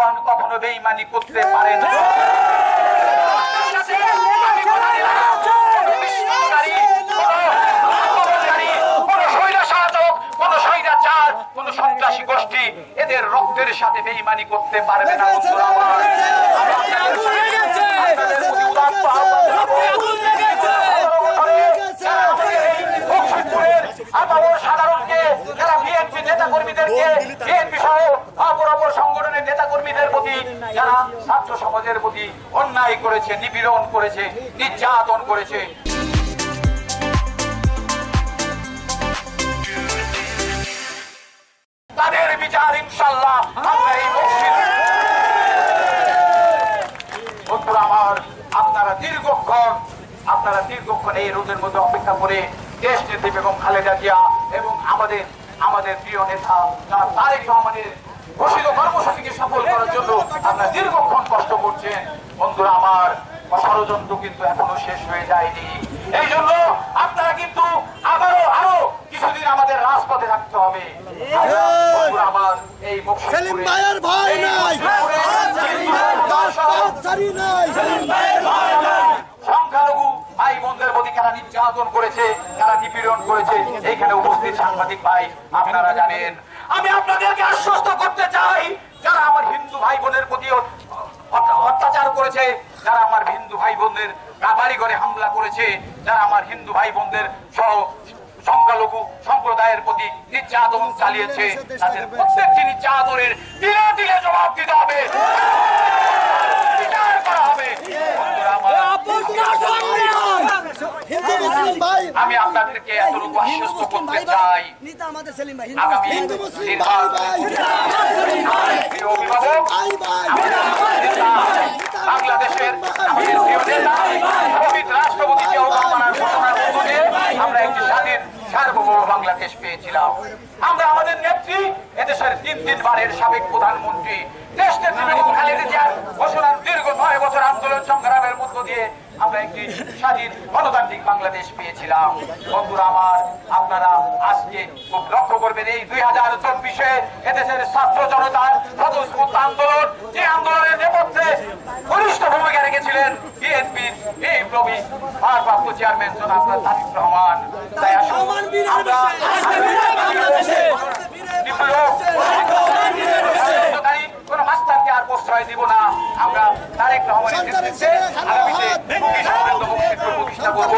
জনগণ কখনো বেঈমানি করতে পারে না। কোন সন্ত্রাসী গোষ্ঠী এদের রক্তের সাথে বেঈমানি করতে পারবে না। সাধারণকে যারা বিএনপি নেতা কর্মীদেরকে বিএনপি সহ অপর অপর সংগঠনের নেতা কর্মীদের প্রতি যারা ছাত্র সমাজের প্রতি অন্যায় করেছে, নিপীড়ন করেছে, নির্যাতন করেছে, তাদের বিচার ইনশাআল্লাহ আমরা এই মসজিদ। বন্ধুরা আমার, আপনারা দীর্ঘক্ষণ এই রোদের মধ্যে অপেক্ষা করে দেশ নেত্রী বেগম খালেদা জিয়া এবং আমাদের প্রিয় নেতা জনাব তারেক রহমানের ঘোষিত কর্মসূচিকে সফল করার জন্য আপনারা দীর্ঘক্ষণ কষ্ট করছেন। বন্ধুরা আমার, ষড়যন্ত্র কিন্তু এখনো শেষ হয়ে যায়নি। এই জন্য আপনারা কিন্তু আরো কিছুদিন আমাদের রাজপথে থাকতে হবে। আমার এই সংখ্যালঘু ভাই বোনদের প্রতি কারা নির্যাতন করেছে, কারা নিপীড়ন করেছে, এইখানে উপস্থিত সাংবাদিক ভাই আপনারা জানেন। আমি আপনাদেরকে আশ্বস্ত করতে চাই, যারা আমার হিন্দু ভাই বোনের প্রতি অত্যাচার করেছে, যারা আমার হিন্দু ভাই বোনদের বাড়ি ঘরে হামলা করেছে, যারা আমার হিন্দু ভাই বোনদের সহ সংখ্যালঘু সম্প্রদায়ের প্রতি নির্যাতন চালিয়েছে, তাদের প্রত্যেকটি নির্যাতনের দিলে দিলে জবাব দিতে হবে, বিচার করা হবে। আমি আপনাদেরকে এতটুকু আশ্বস্ত করতে চাই, আগামী বাংলাদেশের রাষ্ট্রপতি আমরা একটি স্বাধীন সার্বভৌম বাংলাদেশ পেয়েছিলাম। আমরা আমাদের নেত্রী, এদেশের 3 বারের সাবেক প্রধানমন্ত্রী দেশ নেত্রী বেগম খালেদা জিয়ার ঘোষণার দীর্ঘ 9 বছর আন্দোলন সংগ্রামের মধ্য দিয়ে আমরা একটি স্বাধীন গণতান্ত্রিক বাংলাদেশ পেয়েছিলাম। বন্ধুরা আমার, আপনারা আজকে খুব লক্ষ্য করবেন, এই 2024-এ এদেশের ছাত্র জনতার স্বতঃস্ফূর্ত আন্দোলন, যে আন্দোলনের নেপথ্যে ঘনিষ্ঠ ভূমিকা রেখেছিলেন বিএনপির বিপ্লবী ভারপ্রাপ্ত চেয়ারম্যান জনাব তারেক রহমান। তাই আসুন আমরা কোন মাস্টারকে আর প্রশ্রয় দিব না। আমরা তারেক রহমানের নেতৃত্বে আগামীতে প্রতিষ্ঠা করবো।